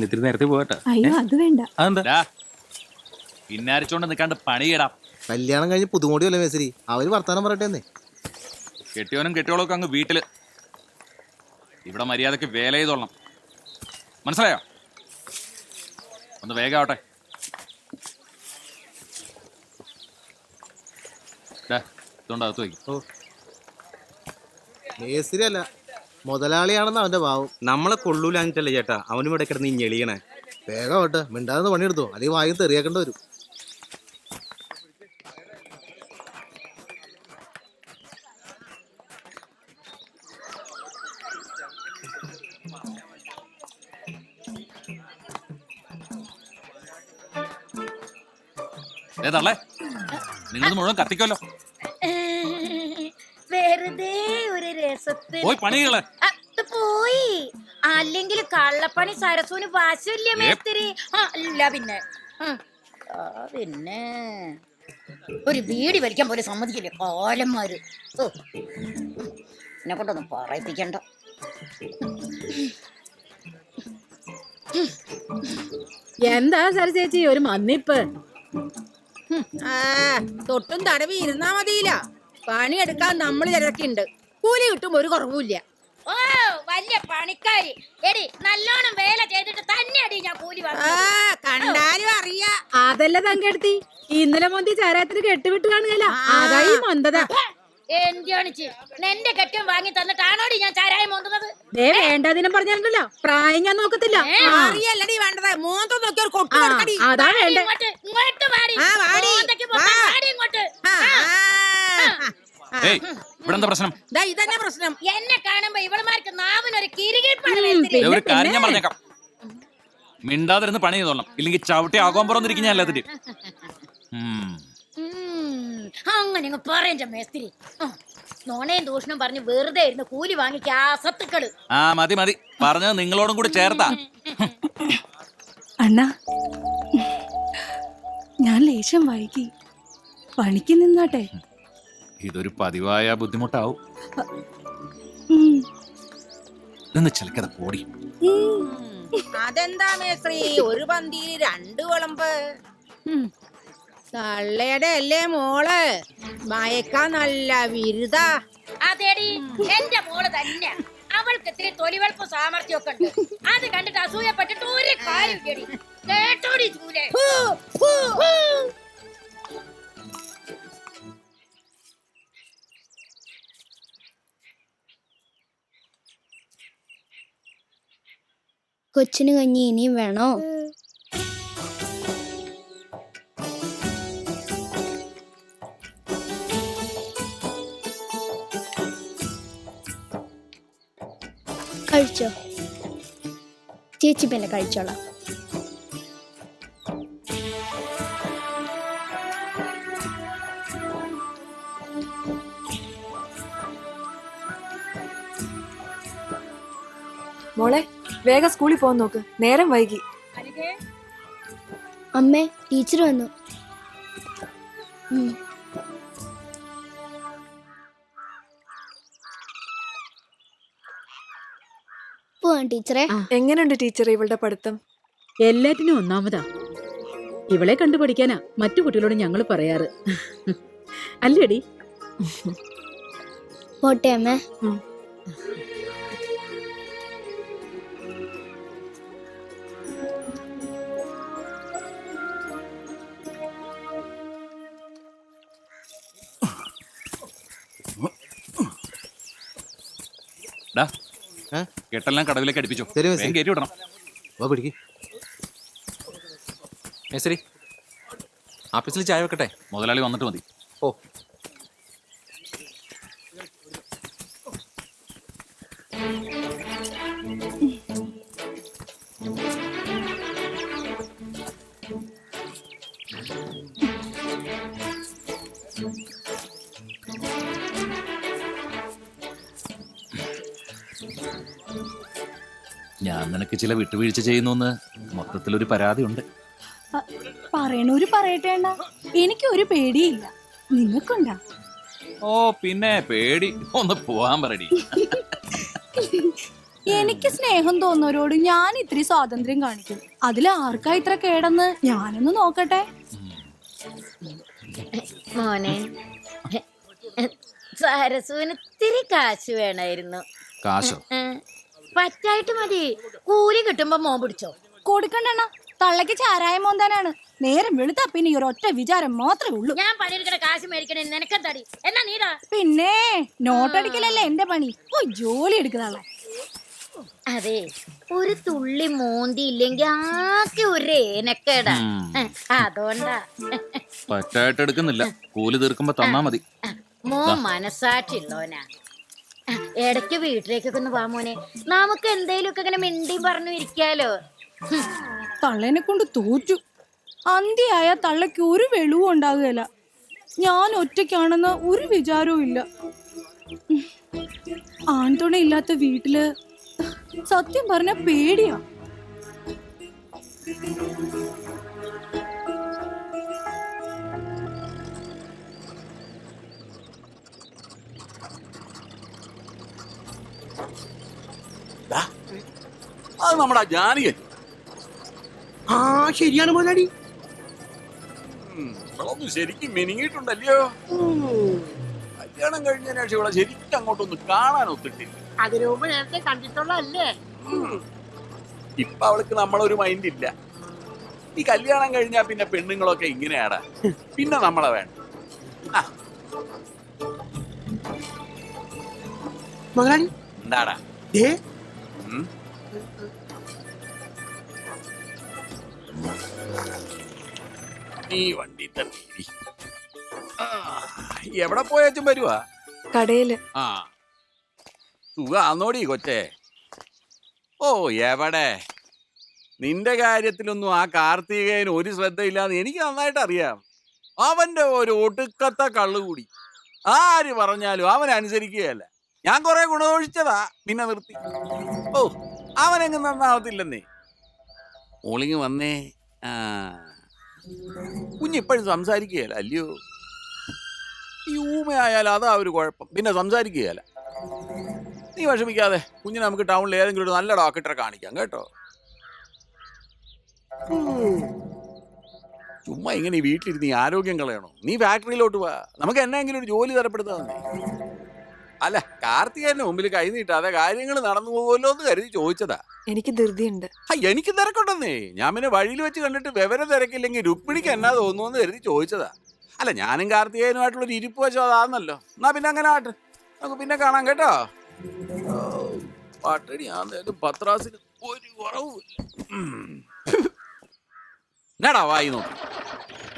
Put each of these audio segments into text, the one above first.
ഇത്തിരി നേരത്തെ പോകട്ടെ. അയ്യോ അത് വേണ്ട. അതെന്താ പിന്നെ അരച്ചോണ്ട് നിൽക്കാണ്ട് പണിയിടാം. കല്യാണം കഴിഞ്ഞ് പുതുമോടിയല്ലേ മേശരി, അവര് വർത്താനം പറയട്ടെ. കെട്ടിയോനും കെട്ടിയോളൊക്കെ അങ്ങ് വീട്ടില്. ഇവിടെ മര്യാദക്ക് വേല ചെയ്തോളണം, മനസ്സിലായോ? ഒന്ന് വേഗാവട്ടെ. ഇതുകൊണ്ട് അകത്ത് വയ്ക്കും. മേശരി അല്ല, മുതലാളിയാണെന്ന് അവന്റെ ഭാവം. നമ്മളെ കൊള്ളൂലാഞ്ഞിട്ടല്ലേ ചേട്ടാ അവനും ഇവിടെ കിടന്ന് ഞെളിയണേ. വേഗമാവട്ടെ, മിണ്ടാതെ പണിയെടുത്തോ, അല്ലെങ്കിൽ വായു തെറിയാക്കേണ്ടി വരും. ഏതല്ലേ നിങ്ങൾ മുഴുവൻ കത്തിക്കല്ലോ. വെറുതെ ഒരു രസത്തിന് പോയി പണികള് പോയി. അല്ലെങ്കിൽ കള്ളപ്പണി സരസുവിന് വാശില്ല മേസ്തിരി. അല്ല പിന്നെ പിന്നെ ഒരു ബീഡി വലിക്കാൻ പോലെ സമ്മതിക്കില്ലേ കാലന്മാര്. എന്നെ കൊണ്ടൊന്നും പറയിപ്പിക്കണ്ട. എന്താ സര ചേച്ചി ഒരു മന്നിപ്പ്? തൊട്ടും തടവി ഇരുന്നാ മതിയില്ല. പണിയെടുക്കാൻ നമ്മൾ തിരക്കുണ്ട്, കൂലി കിട്ടും ഒരു കുറവുമില്ല. ഓ വലിയ പണിക്കാരി എടി, നല്ലോണം വേല ചെയ്തിട്ട് തന്നെ അടി ഞാൻ കൂലി കണ്ടാലും അറിയാ. അതല്ല തങ്കെടുത്തി, ഇന്നലെ മൊന്തി ചാരായത്തിന് കെട്ടുവിട്ട് കാണുകയല്ല, അതായി മന്ദത. എന്റെ കെട്ടും വാങ്ങി തന്നിട്ടാണോടി ഞാൻ ചാരായം മോന്തുന്നത്? വേണ്ടതിനും പറഞ്ഞിട്ടുണ്ടല്ലോ, പ്രായം ഞാൻ നോക്കത്തില്ല. അറിയല്ലടി വേണ്ടത്, മോന്തം നോക്കി ഒരു കൊട്ടു കൊടുക്കടി. അതാ വേണ്ടേ. ഇങ്ങോട്ട് വാടി. ഇവിടെ പ്രശ്നം? ഇതന്നെ പ്രശ്നം. എന്നെ കാണുമ്പോ ഇവളുമാർക്ക് നാവിനൊരു കിരികിരിപ്പാണ്. ഒരു കാര്യം ഞാൻ പറഞ്ഞേക്കാം, മിണ്ടാതിരുന്ന് പണി ചെയ്തോളണം, ഇല്ലെങ്കിൽ ചവിട്ടി ആകാൻ പുറന്നിരിക്കും ഞാൻ എല്ലാത്തിനും. അങ്ങനെ പറയ മേസ്തിരി. നോണയും ദൂഷണം പറഞ്ഞ് വെറുതെ ഇരുന്ന് കൂലി വാങ്ങിക്ക സത്തുക്കള്. മതി മതി, പറഞ്ഞത് നിങ്ങളോടും കൂടി ചേർത്താ. അണ്ണാ ഞാൻ ലേശം വൈകി, പണിക്ക് നിന്നാട്ടെ. ഇതൊരു പതിവായ ബുദ്ധിമുട്ടാവും. ചിലക്കത് പോടി. അതെന്താ മേസ്ത്രി, ഒരു പന്തി രണ്ട് വിളമ്പ്. തള്ളയുടെ അല്ലേ മോള്, മയക്കാൻ നല്ല വിരുദ. അതേടി എന്റെ മോള് തന്നെ. അവൾക്ക് ഇത്തിരി തൊലിവെളുപ്പ് സാമർഥ്യമൊക്കെ ഉണ്ട്. അത് കണ്ടിട്ട് അസൂയപ്പെട്ടിട്ട് ഒരു കാര്യം കേട്ടോടി ചൂലേ. കൊച്ചിന് കഞ്ഞി ഇനിയും വേണോ? കഴിച്ചോ ചേച്ചി, പിന്നെ കഴിച്ചോളാം. മോളെ വേഗം സ്കൂളിൽ പോകാൻ നോക്ക്, നേരം വൈകി. അമ്മേ ടീച്ചർ വന്നു. പോവാൻ ടീച്ചറെ. എങ്ങനെയുണ്ട് ടീച്ചറെ ഇവളുടെ പഠിത്തം? എല്ലാറ്റിനും ഒന്നാമതാ. ഇവളെ കണ്ടു പഠിക്കാനാ മറ്റു കുട്ടികളോട് ഞങ്ങൾ പറയാറ്, അല്ലേടി? പോട്ടെ അമ്മേ. കെട്ടെല്ലാം കടവിലേക്ക് അടുപ്പിച്ചോ, കയറ്റി വിടണം. മേശരി ആഫീസിൽ ചായ വെക്കട്ടെ? മുതലാളി വന്നിട്ട് മതി. ഓ ഞാൻ നിനക്ക് ചില വിട്ടുവീഴ്ച ചെയ്യുന്നു മൊത്തത്തിലൊരു പരാതി ഉണ്ട്. പറയണൂര് പറയട്ടെ, എനിക്കൊരു പേടിയില്ല, നിങ്ങൾക്കുണ്ടാ? ഓ പിന്നെ പേടി, ഒന്ന് പോവാൻ പറയടി. എനിക്ക് സ്നേഹം തോന്നുന്നവരോട് ഞാൻ ഇത്തിരി സ്വാതന്ത്ര്യം കാണിക്കും. അതിൽ ആർക്കാ ഇത്ര കേടെന്ന് ഞാനൊന്ന് നോക്കട്ടെ. മോനെ, സരസുവിന് ഇത്തിരി കാശ് വേണമായിരുന്നു. കാശോ? പറ്റായിട്ട് മതി. കൂലി കിട്ടുമ്പോ മോൻ പിടിച്ചോ. കൊടുക്കണ്ടെണ്ണ, തള്ളക്ക് ചാരായ മോന്താനാണ്. നേരം വെളുത്താ പിന്നെ ഈ ഒരൊറ്റ വിചാരം മാത്രമേ ഉള്ളൂ. ഞാൻ പണിയെടുക്കണ കാശ് മേടിക്കണേ നിനക്കെന്താടി? എന്നാ നീടാ. പിന്നെ നോട്ടടിക്കലല്ലേ എന്റെ പണി. പോയി ജോലി എടുക്കുന്നതാളെ. അതെ, ഒരു തുള്ളി മോന്തി ഇല്ലെങ്കി ആകെ ഒരു ഏനക്കേടാ. അതുകൊണ്ടാ പറ്റായിട്ട് എടുക്കുന്നില്ല. കൂലി തീർക്കുമ്പോ തന്നാ മതി. മോൻ മനസ്സാക്ഷിയുള്ളോനാ. ഇടയ്ക്ക് വീട്ടിലേക്കൊക്കെ ഒന്ന് വാ മോനെ. നമുക്ക് എന്തേലും ഒക്കെ ഇങ്ങനെ മിണ്ടിയും പറഞ്ഞു ഇരിക്കാലോ. തള്ളേനെ കൊണ്ട് തോറ്റു. അന്തിയായ തള്ളക്ക് ഒരു വെളിവും ഉണ്ടാകുകയില്ല. ഞാൻ ഒറ്റയ്ക്കാണെന്ന ഒരു വിചാരവും ഇല്ല. ആൺതുണയില്ലാത്ത വീട്ടില് സത്യം പറഞ്ഞ പേടിയാ. അത് നമ്മുടെ ജാനിയൻ. ആ ശരിയാണ് മുതലാളി. ഇവളൊന്നും ശരിക്കും മിനിങ്ങിയിട്ടുണ്ടല്ലോ. കല്യാണം കഴിഞ്ഞതിന് ശേഷം ഇവിടെ ശരിക്കും അങ്ങോട്ടൊന്ന് കാണാൻ ഒത്തിട്ടില്ല. അതിനു മുമ്പ് നേരത്തെ കണ്ടിട്ടുള്ളതല്ലേ? ഇപ്പൊ അവൾക്ക് നമ്മളൊരു മൈൻഡ് ഇല്ല. ഈ കല്യാണം കഴിഞ്ഞാ പിന്നെ പെണ്ണുങ്ങളൊക്കെ ഇങ്ങനെയാടാ. പിന്നെ നമ്മളെ വേണ്ട. മുതലാളി എന്താടാ? നീ വണ്ടി തട്ടി എവിടെ പോയാച്ചും വരുവാ? കടയില്. ആ സുഖാന്നോടി കൊച്ചേ. ഓ എവിടെ? നിന്റെ കാര്യത്തിലൊന്നും ആ കാർത്തികേയന് ഒരു ശ്രദ്ധയില്ലാന്ന് എനിക്ക് നന്നായിട്ട് അറിയാം. അവന്റെ ഒരു ഒടുക്കത്തെ കള്ളുകൂടി. ആര് പറഞ്ഞാലും അവൻ അനുസരിക്കുകയല്ല. ഞാൻ കുറെ ഗുണദോഷിച്ചതാ, പിന്നെ നിർത്തി. ഓ അവനെങ്ങും നന്നാവത്തില്ലെന്നേ. ഓളിങ് വന്നേ. ആ കുഞ്ഞിപ്പോഴും സംസാരിക്കുകയല്ല അല്ലയോ? ഈ ഊമയായാലും അതാ ഒരു കുഴപ്പം. പിന്നെ സംസാരിക്കുകയല്ല. നീ വിഷമിക്കാതെ, കുഞ്ഞിനെ നമുക്ക് ടൗണിൽ ഏതെങ്കിലും ഒരു നല്ല ഡോക്ടറെ കാണിക്കാം കേട്ടോ. ചുമ്മാ ഇങ്ങനെ വീട്ടിലിരുന്ന് ഈ ആരോഗ്യം കളയണോ? നീ ഫാക്ടറിയിലോട്ട് പോവാ, നമുക്ക് എന്നെങ്കിലും ഒരു ജോലി തരപ്പെടുത്താന്നേ. അല്ല, കാർത്തികേയന്റെ മുമ്പിൽ കൈ നീട്ടാതെ കാര്യങ്ങൾ നടന്നു പോകുമല്ലോ എന്ന് കരുതി ചോദിച്ചതാ. എനിക്ക് ധൃതിയുണ്ട്. എനിക്ക് തിരക്കുണ്ടെന്നേ. ഞാൻ പിന്നെ വഴിയിൽ വെച്ച് കണ്ടിട്ട് വിവരം തിരക്കില്ലെങ്കിൽ രുക്മിണിക്ക് എന്നാ തോന്നുന്നു കരുതി ചോദിച്ചതാ. അല്ല, ഞാനും കാർത്തികേയനുമായിട്ടുള്ളൊരു ഇരിപ്പ് വെച്ചോ അതാന്നല്ലോ. എന്നാ പിന്നെ അങ്ങനെ ആട്ടെ, നമുക്ക് പിന്നെ കാണാം കേട്ടോ. പട്ടണി ആന്നേലും പത്രാസിന് ഒരു കുറവുമില്ല. എന്നാടാ വായി നോക്കി?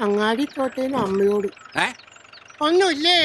അങ്ങാടി കോട്ടയിൽ അമ്മയോട് ഒന്നുമില്ലേ?